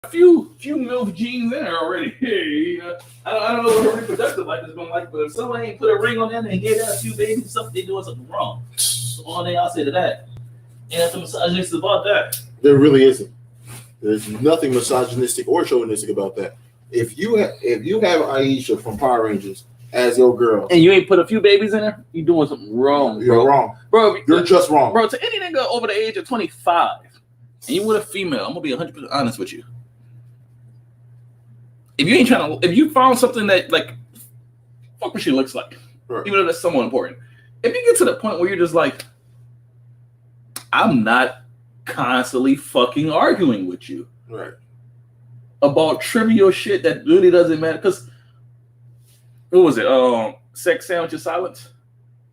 a few MILF genes in there already. I don't know what her reproductive life is going like, but if someone ain't put a ring on them and gave that a few babies, they doing something wrong. So all thing I'll say to that. And that's the misogynist about that. There really isn't. There's nothing misogynistic or chauvinistic about that. If you have Aisha from Power Rangers as your girl, and you ain't put a few babies in there, you doing something wrong. Bro. You're wrong, bro. You're just wrong, bro. To any nigga over the age of 25, and you with a female, I'm gonna be 100% honest with you. If you ain't trying to, if you found something that like, fuck what she looks like, right. Even though that's somewhat important. If you get to the point where you're just like, I'm not constantly fucking arguing with you, right, about trivial shit that really doesn't matter. Because what was it? Sex, sandwich, and silence.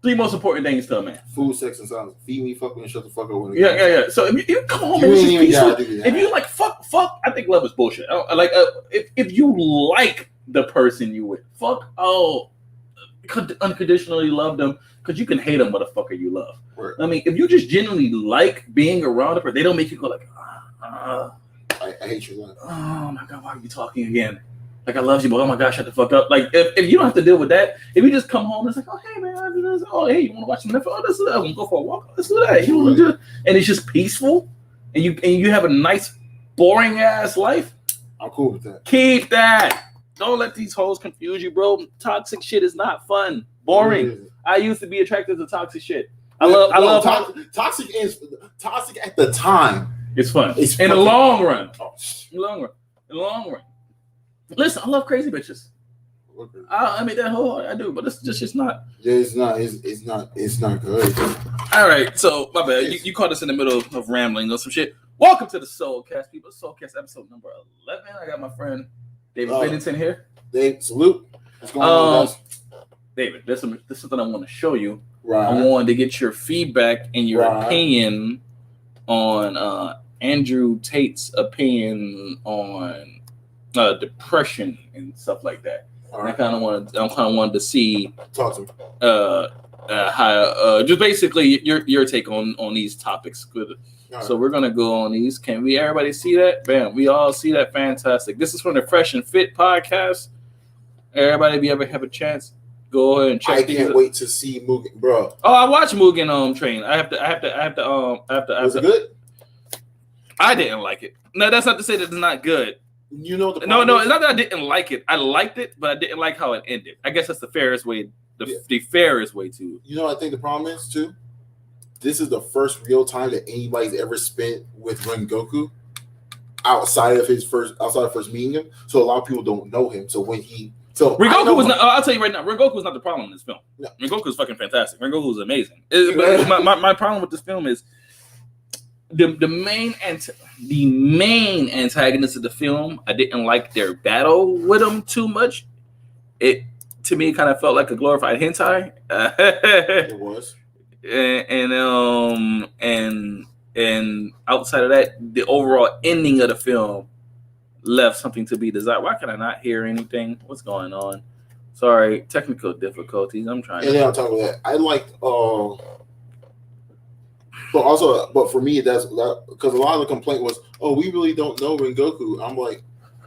3 most important things to a man: food, sex, and silence. Feed me, fuck me, and shut the fuck up. Yeah. So if you come home and it's just peaceful, if you like fuck, I think love is bullshit. If you like the person you with, unconditionally love them, because you can hate them, motherfucker you love. Right. I mean, if you just genuinely like being around a person, they don't make you go like, I hate your life. Oh my god, why are you talking again? Like, I love you, but oh my gosh, shut the fuck up. Like, if you don't have to deal with that, if you just come home and it's like, oh hey man, I do this. Oh hey, you want to watch some Netflix? Oh, let's do that. I want to go for a walk. Let's do that. You know, right. And it's just peaceful, and you have a nice, boring ass life. I'm cool with that. Keep that. Don't let these hoes confuse you, bro. Toxic shit is not fun. Boring. I used to be attracted to toxic shit. I love toxic at the time. It's fun. It's in the long run. In the long run. Listen, I love crazy bitches. Okay. I mean that whole I do, but it's just not. Yeah, it's not good. All right, so my bad. You caught us in the middle of rambling or some shit. Welcome to the SOULcast, people. SOULcast episode number 11. I got my friend David Bennington here. Dave, salute. What's going on, guys? David, this is something I want to show you. Right. I wanted to get your feedback and your opinion on Andrew Tate's opinion on depression and stuff like that. Right. I kind of wanted to see talk to me. How just basically your take on these topics. Good. Right. So we're gonna go on these. Can we everybody see that? Bam, we all see that. Fantastic. This is from the Fresh and Fit podcast. Everybody, if you ever have a chance, go ahead and check. I can't wait to see Mugen, bro. Oh, I watched Mugen Train. I have to. Was it good? I didn't like it. No, that's not to say that it's not good. You know the no, it's not that I didn't like it. I liked it, but I didn't like how it ended. I guess that's the fairest way. The fairest way to. You know what I think the problem is too? This is the first real time that anybody's ever spent with Rengoku outside of first meeting him. So a lot of people don't know him. So when Rengoku was not. I'll tell you right now, Rengoku was not the problem in this film. No. Rengoku is fucking fantastic. Rengoku is amazing. My problem with this film is the main antagonist of the film. I didn't like their battle with him too much. It to me kind of felt like a glorified hentai. It was. And outside of that, the overall ending of the film left something to be desired. Why can I not hear anything? What's going on? Sorry, technical difficulties. I'm trying. And then on top of that, I liked. But for me, that's because a lot of the complaint was, "Oh, we really don't know Rengoku." I'm like,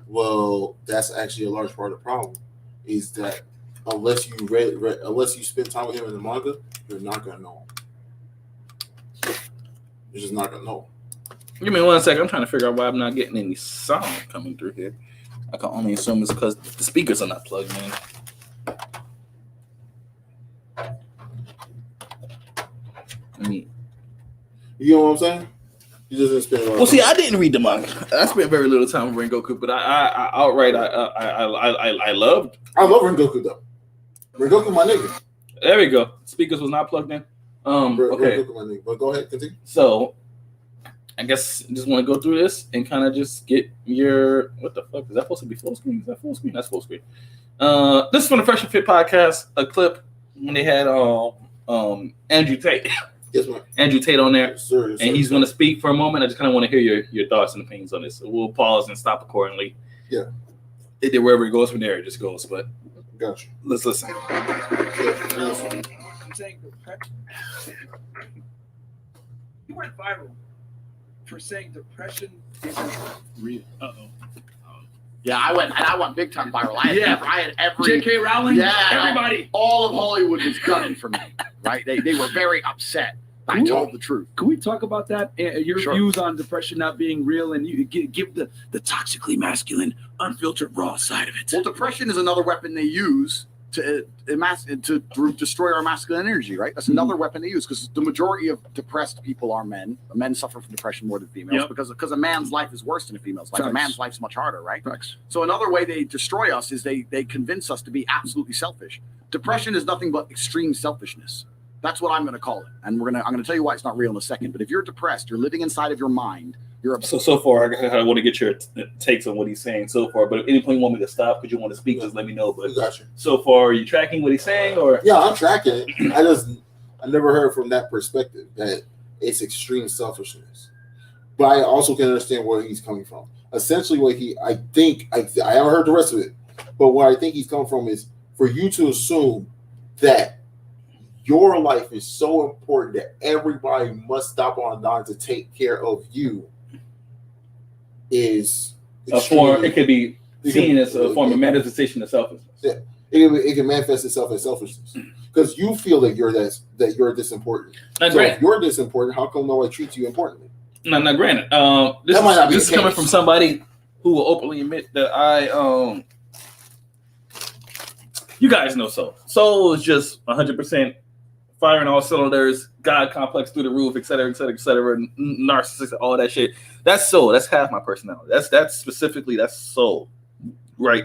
well, that's actually a large part of the problem. Is that unless you unless you spend time with him in the manga, you're not gonna know him. You're just not gonna know. Give me 1 second. I'm trying to figure out why I'm not getting any sound coming through here. I can only assume it's because the speakers are not plugged in. You know what I'm saying? You just didn't spend a lot. Well, see, I didn't read the manga. I spent very little time with Rengoku, but I outright I loved. I love Rengoku though. Rengoku, my nigga. There we go. Speakers was not plugged in. Okay. Rengoku, my nigga. But go ahead, continue. So, I guess I just want to go through this and kind of just get your what the fuck is that supposed to be full screen? Is that full screen? That's full screen. This is from the Fresh and Fit podcast. A clip when they had Andrew Tate. Yes, ma'am. Andrew Tate on there, yes, sir, and he's going to speak for a moment. I just kind of want to hear your thoughts and opinions on this. So we'll pause and stop accordingly. Yeah. Wherever it goes from there, it just goes. But gotcha. Let's listen. You went viral for saying depression isn't real. Yeah, I went big time viral. I had every J.K. Rowling. Yeah, everybody. All of Hollywood was gunning for me. Right? They were very upset. I told the truth. Can we talk about that? Your Sure. views on depression not being real, and you give the toxically masculine, unfiltered, raw side of it. Well, depression is another weapon they use to destroy our masculine energy, right? That's another weapon they use because the majority of depressed people are men. Men suffer from depression more than females because a man's life is worse than a female's life. A man's life's much harder, right? Facts. So another way they destroy us is they convince us to be absolutely selfish. Depression is nothing but extreme selfishness. That's what I'm going to call it. And I'm going to tell you why it's not real in a second. But if you're depressed, you're living inside of your mind. You're so far, I want to get your takes on what he's saying so far. But at any point you want me to stop because you want to speak, just let me know. But Gotcha. So far, are you tracking what he's saying, or? Yeah, I'm tracking it. I never heard from that perspective that it's extreme selfishness. But I also can understand where he's coming from. Essentially, I haven't heard the rest of it, but what I think he's coming from is for you to assume that your life is so important that everybody must stop on a dime to take care of you. Is a form. It could be seen as a form of manifestation of selfishness. Yeah, it can manifest itself as selfishness because you feel that you're this important. So if you're this important, how come nobody treats you importantly? No, granted. This is coming from somebody who will openly admit that you guys know Soul. Soul is just 100% firing all cylinders, God complex through the roof, et cetera, narcissistic, all that shit. That's Soul. That's half my personality. That's specifically Soul, right?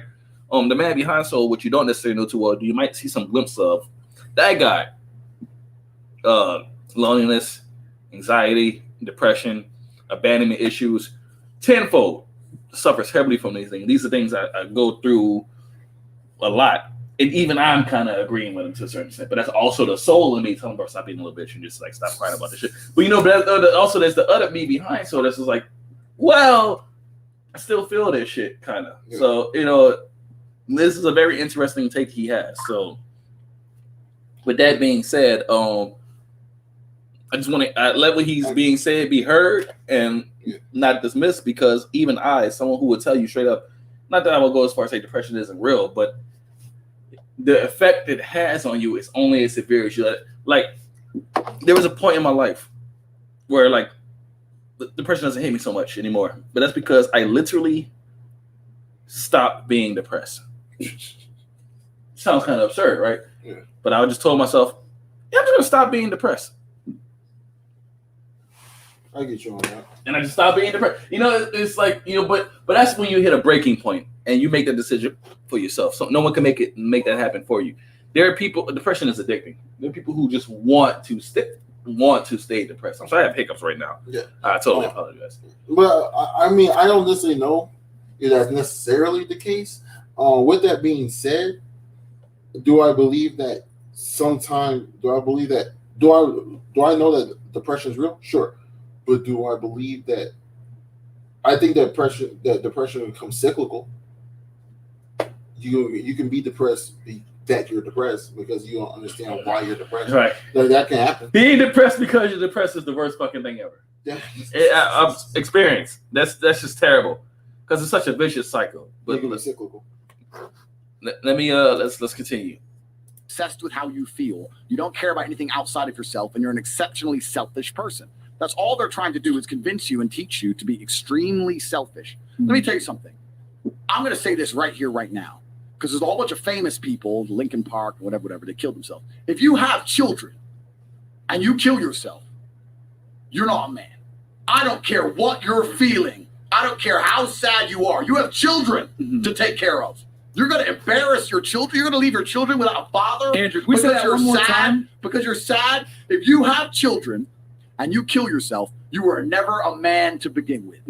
The man behind Soul, which you don't necessarily know too well, you might see some glimpse of that guy. Loneliness, anxiety, depression, abandonment issues, tenfold, suffers heavily from these things. These are things I go through a lot. And even I'm kind of agreeing with him to a certain extent, but that's also the soul in me telling him, stop being a little bitch and just like stop crying about this shit. But but also there's the other me behind. So this is like, well, I still feel this shit kind of. Yeah. So this is a very interesting take he has. So with that being said, I just want to let what he's being said be heard and not dismissed, because even I, someone who would tell you straight up, not that I will go as far as say depression isn't real, but the effect it has on you is only as severe as you let it. Like, there was a point in my life where like the depression doesn't hit me so much anymore, but that's because I literally stopped being depressed. Sounds kind of absurd, right? Yeah. But I just told myself, I'm just gonna stop being depressed. I get you on that. And I just stopped being depressed. It's like, but that's when you hit a breaking point and you make that decision for yourself. So no one can make that happen for you. There are people, depression is addicting. There are people who just want to stay depressed. I'm sorry, I have hiccups right now. Yeah. I totally apologize. But I mean, I don't necessarily know if that's necessarily the case. With that being said, do I believe that do I know that depression is real? Sure. But do I believe that? I think that depression becomes cyclical. You can be depressed that you're depressed because you don't understand why you're depressed. Right. That can happen. Being depressed because you're depressed is the worst fucking thing ever. Yeah. I've experienced. That's just terrible because it's such a vicious cycle. But it's cyclical. Let me let's continue. Obsessed with how you feel. You don't care about anything outside of yourself, and you're an exceptionally selfish person. That's all they're trying to do is convince you and teach you to be extremely selfish. Let me tell you something. I'm going to say this right here, right now, because there's a whole bunch of famous people, Lincoln Park, whatever, they killed themselves. If you have children and you kill yourself, you're not a man. I don't care what you're feeling. I don't care how sad you are. You have children to take care of. You're going to embarrass your children. You're going to leave your children without a father. Andrew, can we say that one more time? Because you're sad. If you have children and you kill yourself, you were never a man to begin with.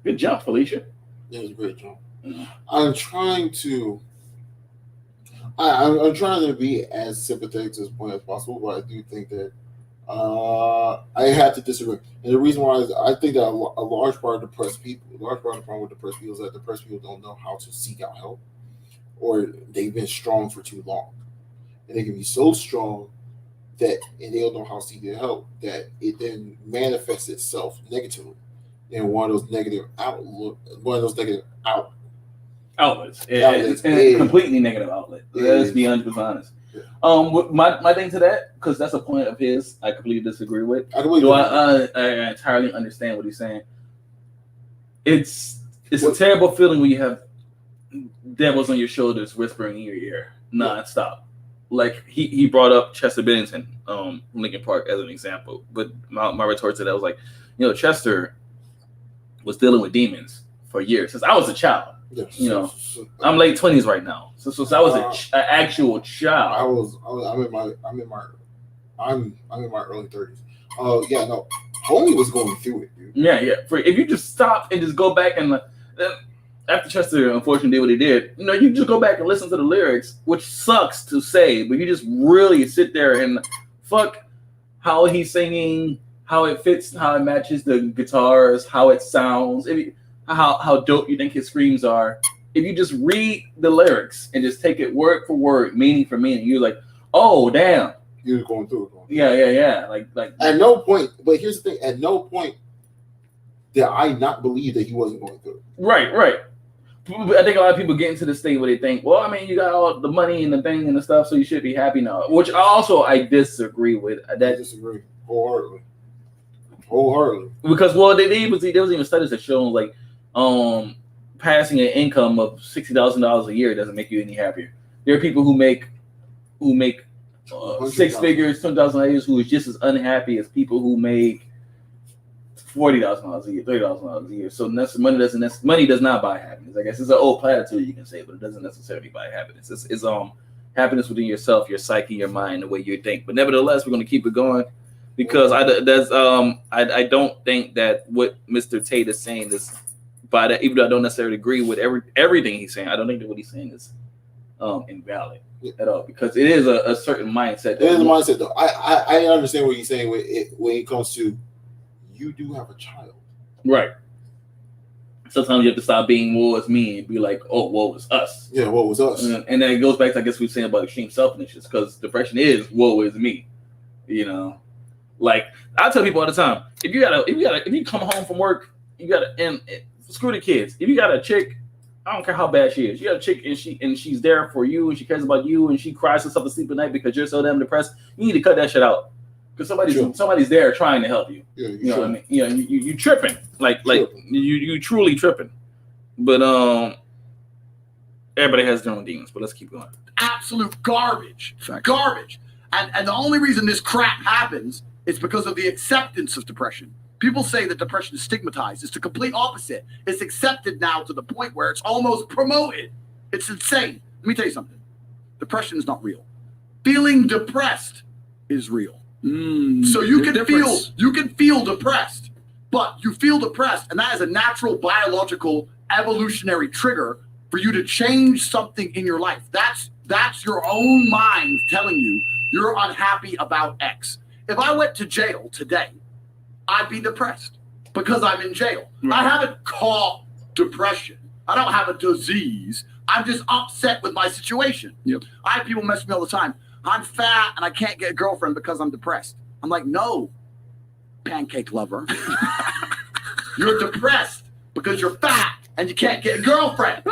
Good job, Felicia. Yeah, it was a great job. I'm trying to I'm trying to be as sympathetic to this point as possible, but I do think that I have to disagree. And the reason why is I think that a large part of the problem with depressed people is that depressed people don't know how to seek out help, or they've been strong for too long. And they can be so strong that, and they don't know how to seek their help, that it then manifests itself negatively in one of those negative outlets. Outlets, And completely negative outlet. Let's be 100% honest. My thing to that, because that's a point of his, I completely disagree with. I entirely understand what he's saying. It's a terrible feeling when you have devils on your shoulders whispering in your ear nonstop. Like he brought up Chester Bennington, Linkin Park as an example. But my retort to that was like, Chester was dealing with demons for years since I was a child. I'm late 20s right now. So I was an actual child. I'm in my early 30s. Homie was going through it, dude. Yeah. If you just stop and just go back and after Chester unfortunately did what he did, you just go back and listen to the lyrics, which sucks to say, but you just really sit there and fuck how he's singing, how it fits, how it matches the guitars, how it sounds, how dope you think his screams are. If you just read the lyrics and just take it word for word, meaning for meaning, you're like, oh damn. You're going through it. Yeah. Like at no point, but here's the thing, at no point did I not believe that he wasn't going through it. Right. I think a lot of people get into this thing where they think, well, I mean, you got all the money and the thing and the stuff, so you should be happy now. Which I disagree with. I disagree wholeheartedly. Because there was even studies that show like passing an income of $60,000 a year doesn't make you any happier. There are people who make 6 figures, $20,000 who is just as unhappy as people who make $40,000 a year, $30,000 a year. So money does not buy happiness. I guess it's an old platitude you can say, but it doesn't necessarily buy happiness. It's happiness within yourself, your psyche, your mind, the way you think. But nevertheless, we're going to keep it going because I don't think that what Mr. Tate is saying is by that. Even though I don't necessarily agree with everything he's saying, I don't think that what he's saying is invalid at all, because it is a certain mindset. It is a mindset, though. I understand what he's saying when it comes to. You do have a child. Right. Sometimes you have to stop being woe is me and be like, oh, woe is us. Yeah, woe is us. And then it goes back to, I guess, we were saying about extreme selfishness, because depression is woe is me. Like I tell people all the time, if you come home from work, and screw the kids. If you got a chick, I don't care how bad she is. You got a chick and she's there for you and she cares about you and she cries herself to sleep at night because you're so damn depressed. You need to cut that shit out. Because somebody's there trying to help you. Yeah, you know what I mean? You tripping. Like you truly tripping. But everybody has their own demons, but let's keep going. Absolute garbage. Garbage. And the only reason this crap happens is because of the acceptance of depression. People say that depression is stigmatized. It's the complete opposite. It's accepted now to the point where it's almost promoted. It's insane. Let me tell you something. Depression is not real. Feeling depressed is real. So you can feel depressed, but you feel depressed, and that is a natural biological evolutionary trigger for you to change something in your life. That's your own mind telling you you're unhappy about X. If I went to jail today, I'd be depressed because I'm in jail. Right. I haven't caught depression. I don't have a disease. I'm just upset with my situation. Yep. I have people mess with me all the time. I'm fat and I can't get a girlfriend because I'm depressed. I'm like, no, pancake lover. You're depressed because you're fat and you can't get a girlfriend.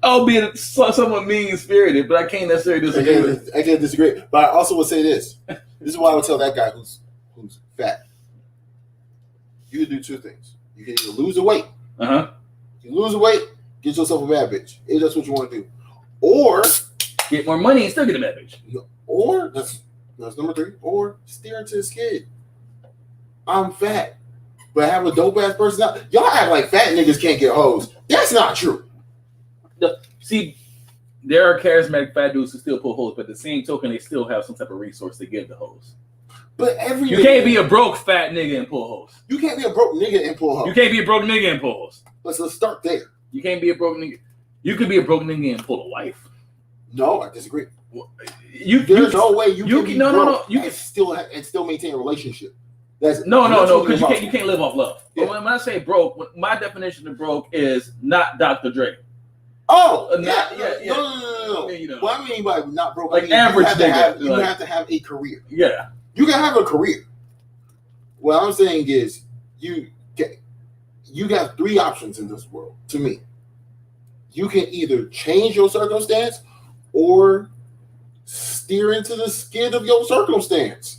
Albeit somewhat mean-spirited, but I can't necessarily disagree. I can't disagree. But I also would say this. This is why I would tell that guy who's fat. You can do 2 things. You can either lose the weight. You lose the weight, get yourself a bad bitch. If that's what you want to do. Or get more money and still get a bad bitch. Or that's number 3. Or stare into his kid. I'm fat, but I have a dope ass personality. Y'all act like fat niggas can't get hoes. That's not true. See, there are charismatic fat dudes who still pull hoes, but at the same token, they still have some type of resource to give the hoes. But you can't be a broke fat nigga and pull hoes. You can't be a broke nigga and pull hoes. You can't be a broke nigga and pull hoes. Let's start there. You can't be a broke nigga. You could be a broke nigga and pull a wife. No, I disagree. There's no way you can be broke you can still maintain a relationship. Because you can't live off love. Yeah. But when I say broke, my definition of broke is not Dr. Dre. Oh, Not- yeah. yeah. No. Yeah, you know. What I mean by not broke, Like I mean, average nigga, you like- have to have a career. Yeah. You can have a career. What I'm saying is, you got three options in this world. To me, you can either change your circumstance or steer into the skid of your circumstance.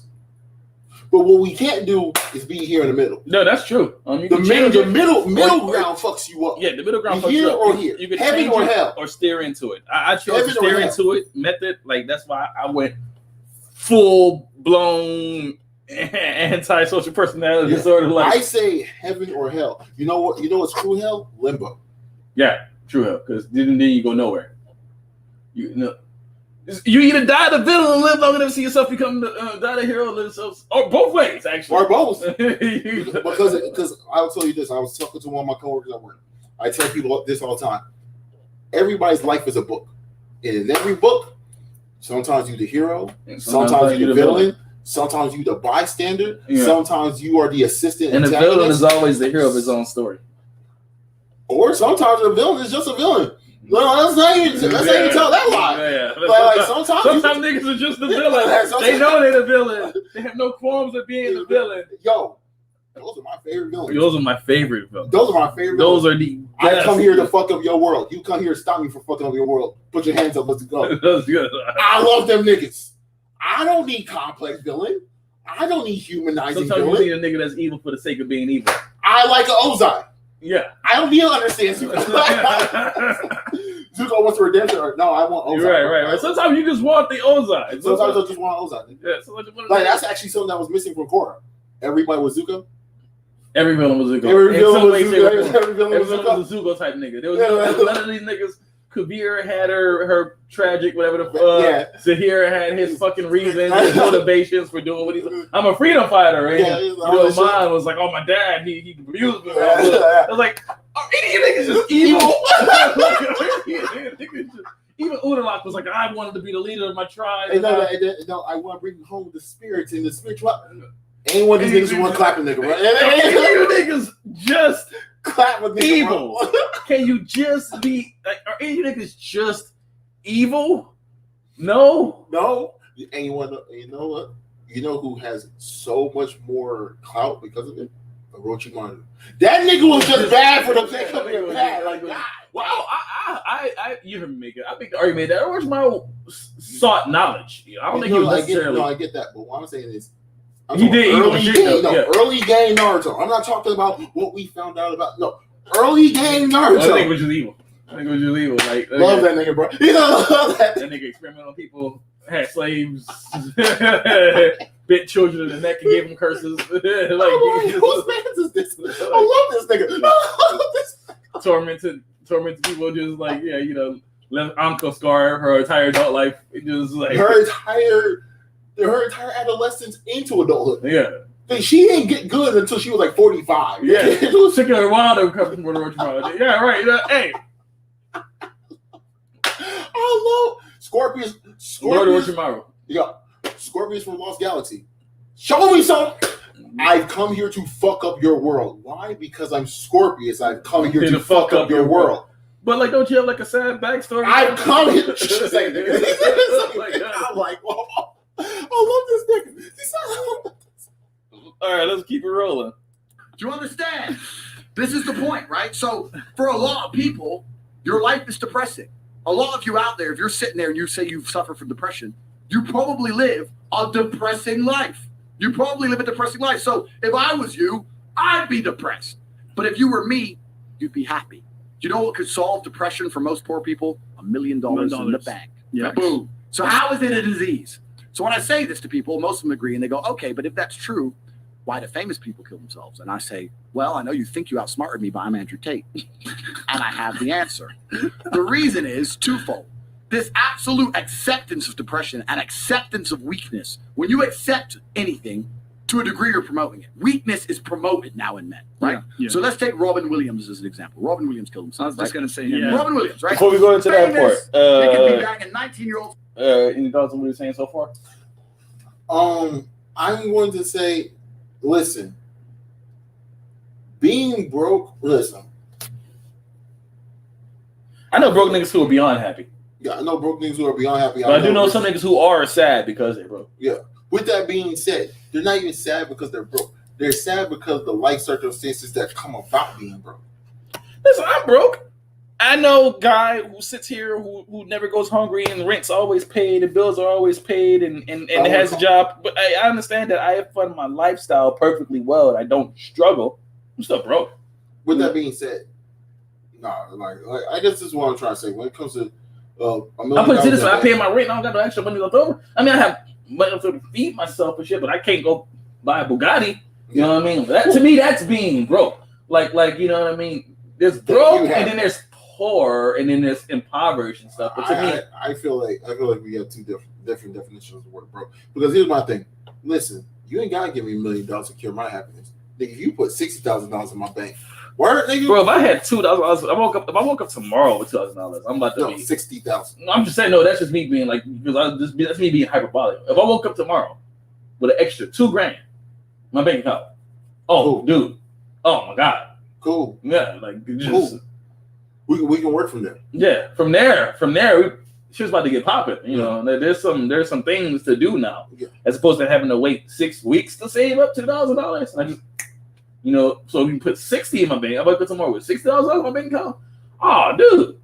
But what we can't do is be here in the middle. No, that's true. You The can change it. middle Or- ground fucks you up. Yeah, the middle ground. You fucks here up. or here. You can Heaven change or it hell. or steer into it. I chose Heaven to or steer hell. into it method. Like that's why I went full blown anti-social personality disorder. Like I say heaven or hell. You know what? You know what's true hell? Limbo. yeah, true hell. Because then you go nowhere. You know. You either die the villain and live long enough to see yourself become die the hero, live yourself, or both ways actually. Or both. because I'll tell you this. I was talking to one of my coworkers at work. I tell people this all the time. Everybody's life is a book. And in every book, sometimes you're the hero, sometimes you're the villain, sometimes you're the bystander, sometimes you are the assistant and the antagonist, villain is always the hero of his own story. or sometimes the villain is just a villain. No, let's not even tell that lie. Yeah. Like sometimes niggas are just the villain. They know they're the villain. They have no qualms of being the villain. Yo, those are my favorite villains. Those are my favorite villains. Those are my favorite Those villains. are the I come here to fuck up your world. You come here to stop me from fucking up your world. Put your hands up. Let's go. That's good. I love them niggas. I don't need complex villain. I don't need humanizing Sometimes villain. you need a nigga that's evil for the sake of being evil. I like an Ozai. Yeah. I don't need to understand Zuko. Zuko wants redemption. Or, no, I want Ozai. Right. Sometimes you just want the Ozai. Sometimes I just want Ozai. Yeah, sometimes you want Like that's actually something that was missing from Korra. Everybody was Zuko. every villain was Zuko. Every In villain some was ways, Zuko. every Every villain was villain Zuko. was a Zuko type nigga. There was Yeah. none of these niggas. Kabir had her tragic, whatever the fuck. Zahir had his fucking reasons, his motivations for doing what he's. I'm a freedom fighter, and mine was like, oh, my dad, he abused me. I was like, oh, any niggas just evil. Even Udalak was like, I wanted to be the leader of my tribe. No, I want to bring home the spirits and the spiritual. Ain't one of these niggas who want to clap a nigga, right? You niggas just clap with nigga, evil. bro. Can you just be? Like, are any niggas just evil? No. And you know what? You know who has so much more clout because of it? Orochimaru. That nigga was just bad for the sake of being bad. Like, God. Well, I you heard me make it. I make the argument that Orochimaru sought knowledge. I don't think he was necessarily. I get that, but what I'm saying is, He did early game. yeah. Early game Naruto. I'm not talking about what we found out about. No, early game Naruto. I think it was just evil. Like, love that nigga, bro. You know, love that. That nigga experimented on people, had slaves, bit children in the neck and gave them curses. Whose man's is this? I love this nigga. I love this. Tormented people, just like left Anko scar her entire adult life. It just like her entire adolescence into adulthood. Yeah. She didn't get good until she was like 45. Yeah. It was taking her a while to recover from Orochimaru. Yeah, right. Hey. I love Scorpius. Lord Orochimaru. Yeah. Scorpius from Lost Galaxy. Show me something. I've come here to fuck up your world. Why? Because I'm Scorpius. I've come here to fuck up your world. But like, don't you have like a sad backstory? I've come here. I'm like, whoa. I love this nigga. All right, let's keep it rolling. Do you understand? This is the point, right? So for a lot of people, your life is depressing. A lot of you out there, if you're sitting there and you say you've suffered from depression, you probably live a depressing life. You probably live a depressing life. So if I was you, I'd be depressed. But if you were me, you'd be happy. Do you know what could solve depression for most poor people? $1 million in the bank. Yeah. Boom. So how is it a disease? So when I say this to people, most of them agree and they go, okay, but if that's true, why do famous people kill themselves? And I say, well, I know you think you outsmarted me, but I'm Andrew Tate. And I have the answer. The reason is twofold. This absolute acceptance of depression and acceptance of weakness. When you accept anything, to a degree, you're promoting it. Weakness is promoted now in men, right? Yeah. So let's take Robin Williams as an example. Robin Williams killed I himself. was just going to say him. Yeah. Robin Williams, right? Before we go into that part, They could be banging 19-year-olds. any thoughts on what you're saying so far? I'm going to say, listen, being broke, listen, I know broke niggas who are beyond happy. Yeah, I know broke niggas who are beyond happy. But I do know some niggas who are sad because they're broke. Yeah. With that being said, they're not even sad because they're broke. They're sad because of the life circumstances that come about being broke. Listen, I'm broke. I know a guy who sits here who never goes hungry and rent's always paid and bills are always paid and has a job. But I understand that I have fun my lifestyle perfectly well and I don't struggle. I'm still broke. With that being said, I guess this is what I'm trying to say. When it comes to I put it this way, I pay my rent and I don't got no extra money left over. I mean, I have money left over to feed myself and shit, but I can't go buy a Bugatti. You know what I mean? That, to me, that's being broke. Like you know what I mean? There's broke and then there's poor and then there's impoverished and stuff. But to me, I feel like we have two different definitions of the word broke. Because here's my thing. Listen, you ain't gotta give me $1 million to cure my happiness. Nigga, if you put $60,000 in my bank, word, nigga. Bro, if I had $2,000, if I woke up tomorrow with $2,000, I'm about to be $60,000. I'm just saying, no, that's just me being like, because that's me being hyperbolic. If I woke up tomorrow with an extra $2,000, my bank account. Oh, cool. Dude. Oh my God. Cool. Yeah, like just cool. We can work from there. Yeah, from there, she was about to get popping. You know, there's some things to do now, as opposed to having to wait 6 weeks to save up $2,000. I just, you know, so you put 60 in my bank. I'm about to put some more with $60,000 in my bank account. Oh, dude,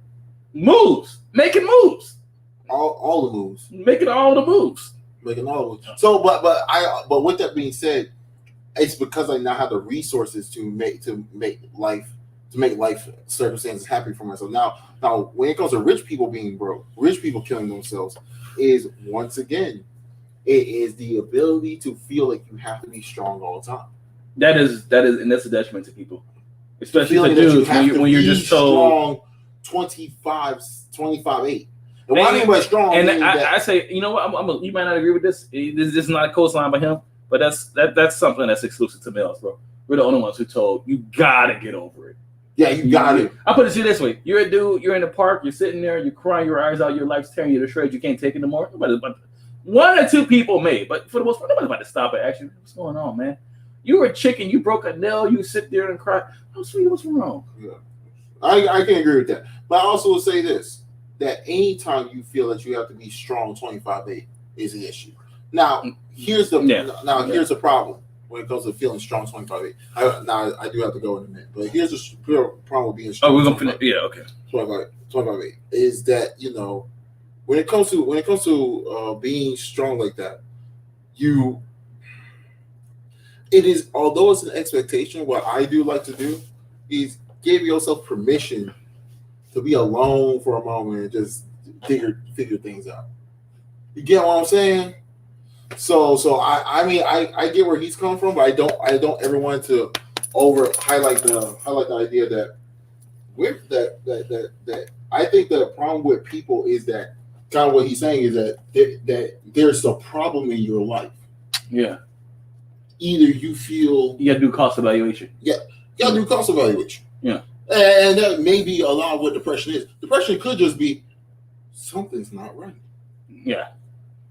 making moves. All the moves. Making all the moves. So, but with that being said, it's because I now have the resources to make life circumstances happy for myself. Now, when it comes to rich people being broke, rich people killing themselves, is once again, it is the ability to feel like you have to be strong all the time. That is, and that's a detriment to people, especially to dudes when you're just so strong 25-8. And why I mean by strong? And I say, you know what? You might not agree with this. This is not a coastline by him, but that's something that's exclusive to males, bro. We're the only ones who told you gotta get over it. Yeah, you got it. I put it to you this way: you're a dude, you're in the park, you're sitting there, you're crying your eyes out, your life's tearing you to shreds, you can't take it anymore. One or two people may, but for the most part, nobody's about to stop it. Actually, what's going on, man? You were a chicken, you broke a nail, you sit there and cry. Oh, sweetie, what's wrong? Yeah, I can agree with that. But I also will say this: that anytime you feel that you have to be strong 25-8 is an issue. Now, here's the problem. When it comes to feeling strong 25-8. I do have to go in a minute, but here's the problem with being strong. Oh, we're gonna finish. Yeah, okay. 25-8 is that, you know, when it comes to being strong like that, it is, although it's an expectation, what I do like to do is give yourself permission to be alone for a moment and just figure things out. You get what I'm saying? So I mean I get where he's coming from, but I don't ever want to highlight the idea that I think the problem with people is that kind of what he's saying is that there's a problem in your life. Yeah. Either you feel you gotta do cost evaluation. Yeah, you gotta do cost evaluation. Yeah. And that may be a lot of what depression is. Depression could just be something's not right. Yeah.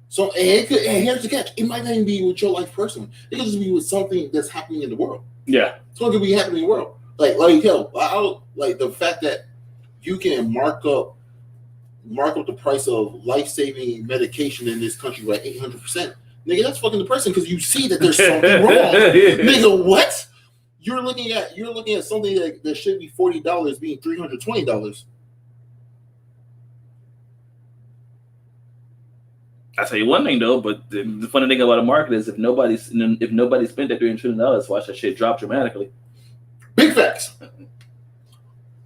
So and here's the catch: it might not even be with your life personally. It could just be with something that's happening in the world. Yeah, something could be happening in the world. Like the fact that you can mark up the price of life-saving medication in this country by 800%. Nigga, that's fucking depressing because you see that there's something wrong. Nigga, what? You're looking at something that should be $40 being $320. I tell you one thing though, but the funny thing about the market is if nobody spent that $320, watch that shit drop dramatically. Big facts.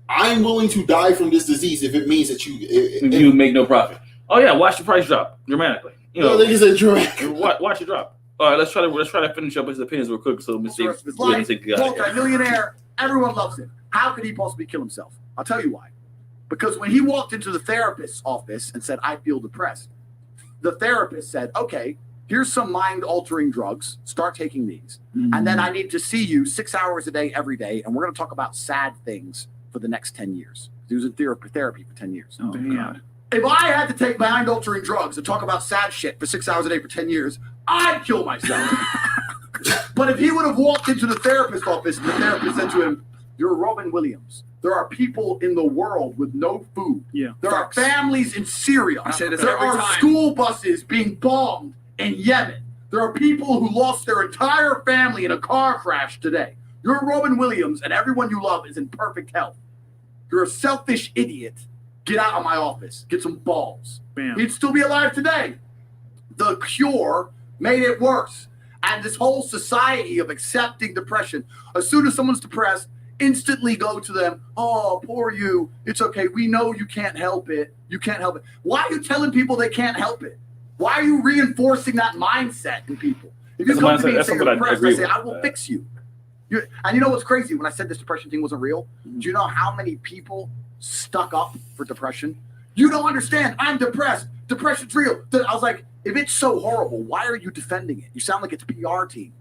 I'm willing to die from this disease if it means that you make no profit. Oh yeah, watch the price drop dramatically. You know, they said dramatic. Watch it drop. All right, let's try to finish up his opinions real quick. So, multi-millionaire, everyone loves him. How could he possibly kill himself? I'll tell you why. Because when he walked into the therapist's office and said, "I feel depressed," the therapist said, "Okay, here's some mind-altering drugs. Start taking these. Mm-hmm. And then I need to see you 6 hours a day, every day, and we're going to talk about sad things for the next 10 years. He was in therapy for 10 years. Oh, God. If I had to take mind-altering drugs and talk about sad shit for 6 hours a day for 10 years, I'd kill myself. But if he would have walked into the therapist's office and the therapist said to him, You're Robin Williams. There are people in the world with no food. Yeah. There are families in Syria. I say this There every are time. school buses being bombed in Yemen. There are people who lost their entire family in a car crash today. You're Robin Williams, and everyone you love is in perfect health. You're a selfish idiot. Get out of my office. Get some balls. Bam. He'd still be alive today. The cure made it worse. And this whole society of accepting depression, as soon as someone's depressed, instantly go to them, oh, poor you. It's okay. We know you can't help it. You can't help it. Why are you telling people they can't help it? Why are you reinforcing that mindset in people? If you come to me and say you're depressed, I say, I will fix you. And you know what's crazy? When I said this depression thing wasn't real, do you know how many people stuck up for depression? You don't understand. I'm depressed. Depression's real. I was like, if it's so horrible, why are you defending it? You sound like it's a PR team.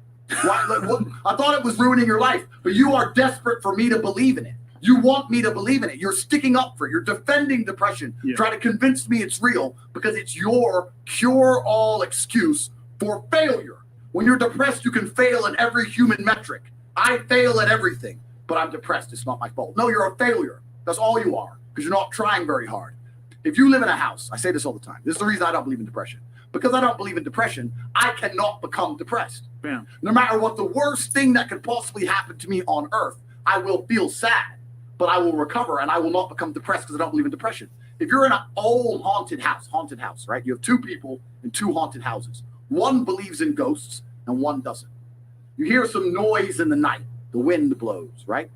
Why? Like, what? I thought it was ruining your life, but you are desperate for me to believe in it. You want me to believe in it. You're sticking up for it. You're defending depression, trying to convince me it's real because it's your cure-all excuse for failure. When you're depressed, you can fail in every human metric. I fail at everything, but I'm depressed. It's not my fault. No, you're a failure. That's all you are because you're not trying very hard. If you live in a house, I say this all the time. This is the reason I don't believe in depression. Because I don't believe in depression, I cannot become depressed. Bam. No matter what the worst thing that could possibly happen to me on earth, I will feel sad, but I will recover and I will not become depressed because I don't believe in depression. If you're in an old haunted house, right? You have two people in two haunted houses. One believes in ghosts and one doesn't. You hear some noise in the night. The wind blows, right?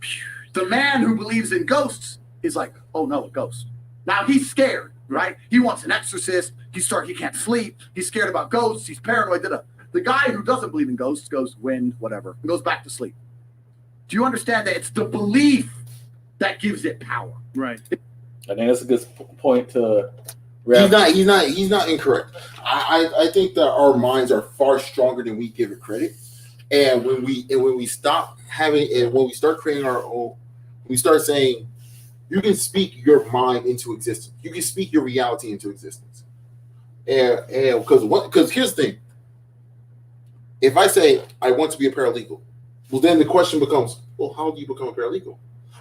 The man who believes in ghosts is like, oh no, a ghost. Now he's scared, right? He wants an exorcist. He can't sleep. He's scared about ghosts. He's paranoid. The guy who doesn't believe in ghosts goes wind, whatever, and goes back to sleep. Do you understand that it's the belief that gives it power? Right. I think that's a good point to. He's not incorrect. I think that our minds are far stronger than we give it credit. And when we stop having and when we start creating our own, we start saying, you can speak your mind into existence. You can speak your reality into existence. And because here's the thing. If I say I want to be a paralegal, well then the question becomes, well, how do you become a paralegal?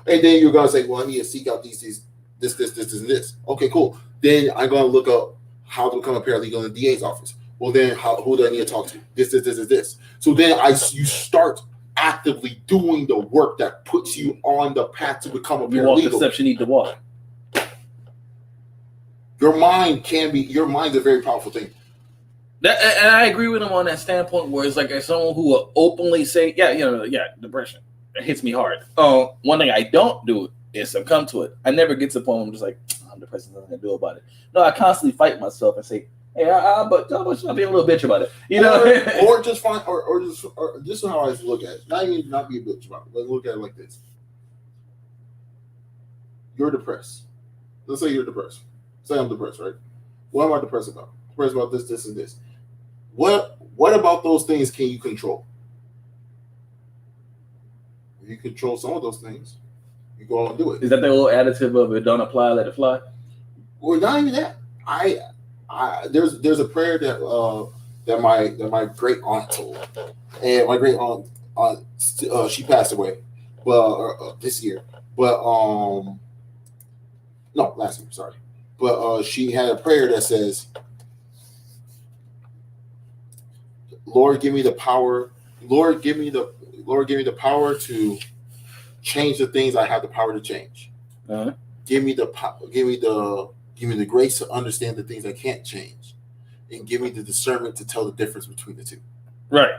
And then you're gonna say, well, I need to seek out this, and this. Okay, cool. Then I'm gonna look up how to become a paralegal in the DA's office. Well, then who do I need to talk to? This. So then you start actively doing the work that puts you on the path to become a paralegal. You walk the steps you need to walk. Your mind's a very powerful thing. And I agree with him on that standpoint where it's like as someone who will openly say, depression. It hits me hard. One thing I don't do is succumb to it. I never get to the point where I'm just like, I'm depressed, nothing to do about it. No, I constantly fight myself and say, hey, but I'll be a little bitch about it. You know? Or just find or just how I look at it. Not be a bitch about it. Let's look at it like this. You're depressed. Let's say you're depressed. Say I'm depressed, right? What am I depressed about? Depressed about this, and this. What about those things can you control? If you control some of those things, you go on and do it. Is that the little additive of it don't apply, let it fly? Well, not even that. There's a prayer that my great aunt told, and my great aunt she passed away, this year, no, last year, sorry, but she had a prayer that says, Lord, give me the power. Lord, give me the power to change the things I have the power to change. Uh-huh. Give me the grace to understand the things I can't change, and give me the discernment to tell the difference between the two. Right.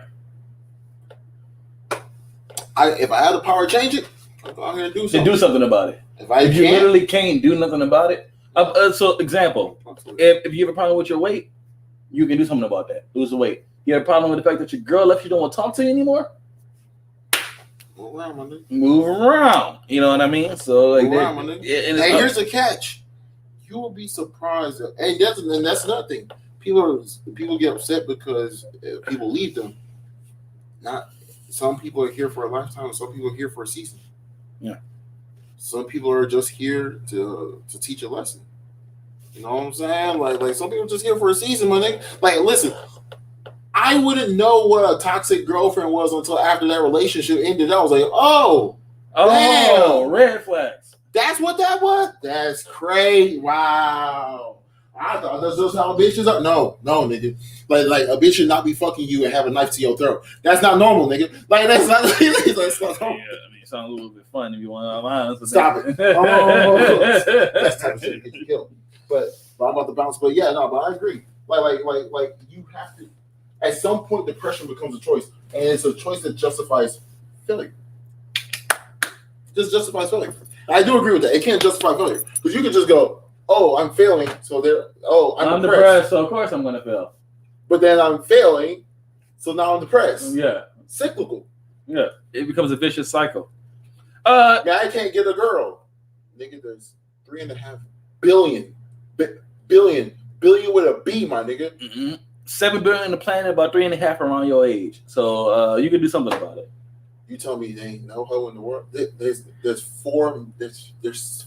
If I have the power to change it, I'm going to do something. Do something about it. If you literally can't do nothing about it. So, example, if you have a problem with your weight, you can do something about that. Lose the weight. You have a problem with the fact that your girl left you, don't want to talk to you anymore? Move around. You know what I mean? So, like, here's the catch. You will be surprised, and that's another thing. People get upset because people leave them. Some people are here for a lifetime, and some people are here for a season. Yeah. Some people are just here to teach a lesson. You know what I'm saying? Like some people are just here for a season, my nigga. Like, listen, I wouldn't know what a toxic girlfriend was until after that relationship ended. I was like, oh, Oh, Damn. red flags. That's what that was? That's crazy. Wow. I thought that's just how bitches are. No, nigga. Like a bitch should not be fucking you and have a knife to your throat. That's not normal, nigga. Like that's not normal. Yeah, I mean, it sounds a little bit fun if you want to lie. So Stop it. Oh, that's type of shit that gets you killed. But I'm about to bounce. But yeah, no, but I agree. Like you have to. At some point, depression becomes a choice, and it's a choice that justifies failure. Just justifies failure. I do agree with that. It can't justify failure because you can just go, "Oh, I'm failing," so there. Oh, I'm depressed, so of course I'm gonna fail. But then I'm failing, so now I'm depressed. Yeah, cyclical. Yeah, it becomes a vicious cycle. Now I can't get a girl. Nigga, there's 3.5 billion with a B, my nigga. Mm-hmm. 7 billion on the planet, about 3.5 around your age. So you can do something about it. You tell me there ain't no hoe in the world. There's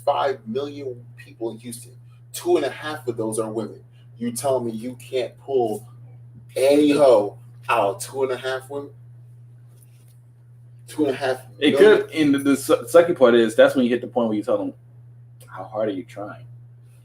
5 million people in Houston. 2.5 of those are women. You tell me you can't pull any hoe out of 2.5 women? 2.5. It could. And the sucky part is that's when you hit the point where you tell them, "How hard are you trying?"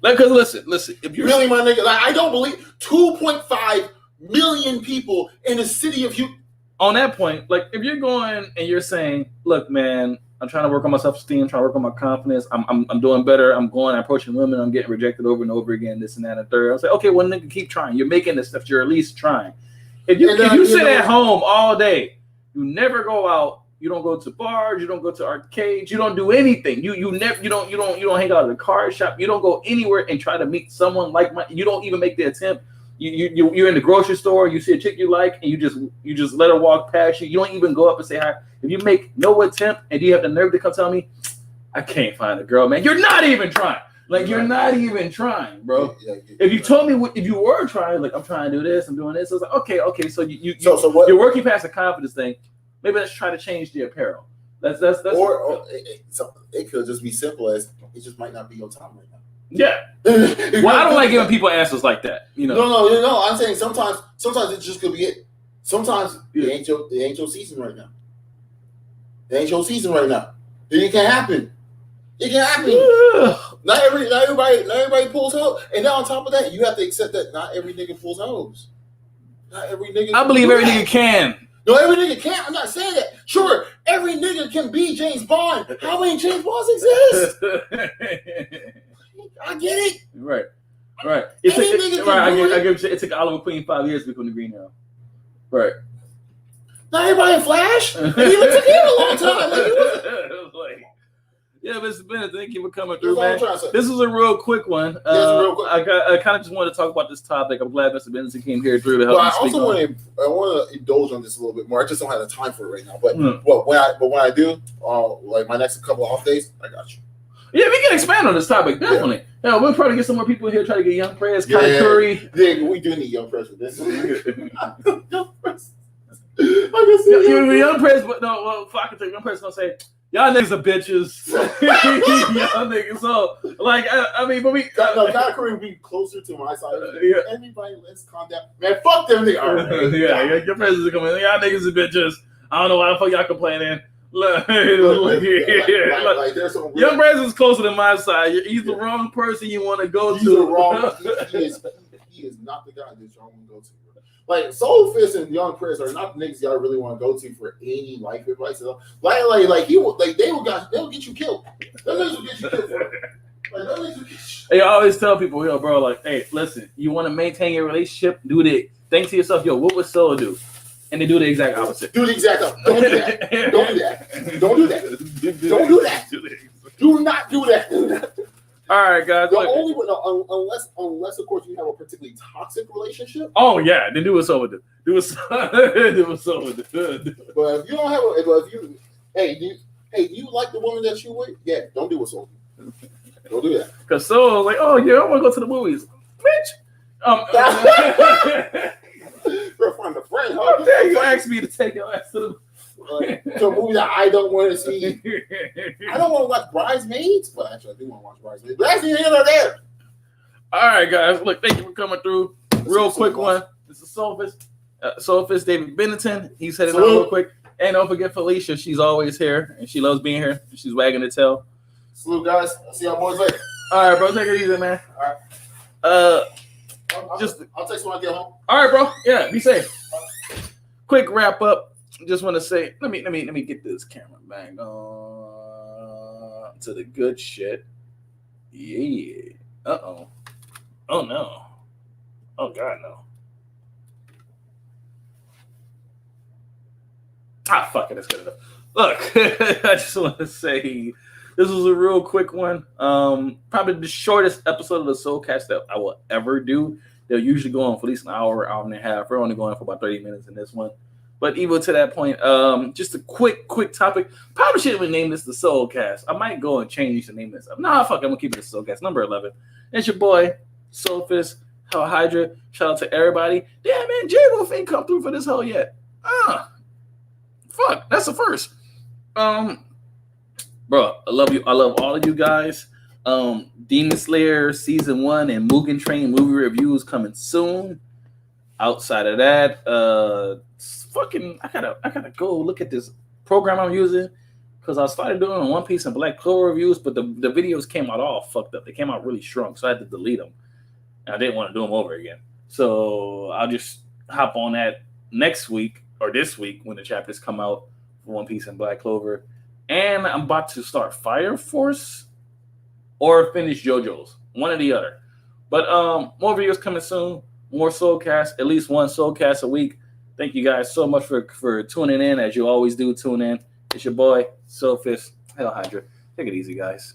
Like, because listen. If you really, my nigga, like, I don't believe 2.5 million people in the city of Houston. On that point, like if you're going and you're saying, "Look, man, I'm trying to work on my self-esteem, trying to work on my confidence. I'm doing better. I'm approaching women. I'm getting rejected over and over again. This and that and third." I say, "Okay, well, nigga, keep trying. You're making this stuff. You're at least trying. If you sit at home all day, you never go out. You don't go to bars. You don't go to arcades. You don't do anything. You don't hang out at the card shop. You don't go anywhere and try to meet someone like my. You don't even make the attempt. You're in the grocery store. You see a chick you like, and you just let her walk past you. You don't even go up and say hi. If you make no attempt, and you have the nerve to come tell me, I can't find a girl, man. You're not even trying. Like you're not even trying, bro. If you told me if you were trying, like I'm trying to do this, I'm doing this. I was like, okay. So you're working past the confidence thing. Maybe let's try to change the apparel. That's or it could just be simple as it just might not be your time right now. Yeah. Well, I don't like giving people answers like that. You know. No. I'm saying sometimes it just could be it. Sometimes it ain't your season right now. It ain't your season right now. It can happen. It can happen. Not everybody pulls hoes. And now on top of that, you have to accept that not every nigga pulls hoes. Not every nigga. I believe every nigga can. No, every nigga can't. I'm not saying that. Sure, every nigga can be James Bond. How many James Bonds exist? I get it. Right. It took Oliver Queen 5 years to become the Green Arrow. Right. Not everybody in Flash. It even took him a long time. Yeah, Mr. Bennett, thank you for coming through, man. This was a real quick one. I kind of just wanted to talk about this topic. I'm glad Mr. Bennett came here through to help. I also want to indulge on this a little bit more. I just don't have the time for it right now. But when I do, like my next couple of off days, I got you. Yeah, we can expand on this topic, definitely. Yeah, we'll probably get some more people here, try to get Young Prez, Kai Curry. Yeah, we do need Young Prez for this. Young Prez. Young Prez, but no, well, fuck it. Young Prez gonna say, "Y'all niggas are bitches." Y'all niggas. So, like, I mean, but we. Kai Curry will be closer to my side. Everybody, let's calm down. Man, fuck them. They are. Your Prez is coming. Y'all niggas are bitches. I don't know why the fuck y'all complaining. Look, Young Prez is closer to my side. He's the wrong person you want to go He's to. The wrong. He is not the guy that y'all want to go to. Like Soulfist and Young Prez are not the niggas y'all really want to go to for any life advice at all. They'll get you killed. Those niggas will get you killed. Hey, I always tell people, yo, bro, like, hey, listen, you want to maintain your relationship, do the think to yourself, yo, what would Soul do? And they do the exact opposite. Do the exact opposite. Don't do that. Don't do that. Don't do that. Don't do that. Do not do that. All right, guys. Unless of course you have a particularly toxic relationship. Oh yeah, then do what Soul would do. Do what Soul would do. But if you don't have do you like the woman that you with? Yeah, don't do what Soul. Don't do that. Because Soul like, oh yeah, I want to go to the movies, bitch. Girl, find a friend. How dare you ask me to take your ass to a movie that I don't want to see. I don't want to watch Bridesmaids, but actually I do want to watch Bridesmaids. But that's neither here nor there. All right, guys. Look, thank you for coming through. Real quick one. This is Soulfist. David Bennington. He said it real quick. And don't forget Felicia. She's always here, and she loves being here. She's wagging her tail. Salute, guys. I'll see y'all boys later. All right, bro. Take it easy, man. All right. I'll text when I get home. All right, bro. Yeah, be safe. Quick wrap up. Just want to say, let me get this camera back on to the good shit. Yeah. Oh no. Oh God, no. Fuck it. That's good enough. Look, I just want to say this was a real quick one. Probably the shortest episode of the SOULcast that I will ever do. They'll usually go on for at least an hour and a half. We're only going for about 30 minutes in this one. But even to that point, just a quick topic. Probably should have named this the SOULcast. I might go and change the name of this. Nah, fuck, I'm going to keep it the SOULcast. Number 11. It's your boy, Soulfist, Hell Hydra. Shout out to everybody. Damn, man, J Wolf ain't come through for this hell yet. Fuck, that's the first. Bro, I love you. I love all of you guys. Demon Slayer Season 1 and Mugen Train movie reviews coming soon. Outside of that, I gotta go look at this program I'm using because I started doing One Piece and Black Clover reviews, but the videos came out all fucked up. They came out really strong, so I had to delete them. And I didn't want to do them over again. So I'll just hop on that next week or this week when the chapters come out for One Piece and Black Clover. And I'm about to start Fire Force or finish JoJo's. One or the other. But more videos coming soon. More SOULcast. At least one SOULcast a week. Thank you guys so much for tuning in, as you always do tune in. It's your boy, Soulfist, Hell Hydra. Take it easy, guys.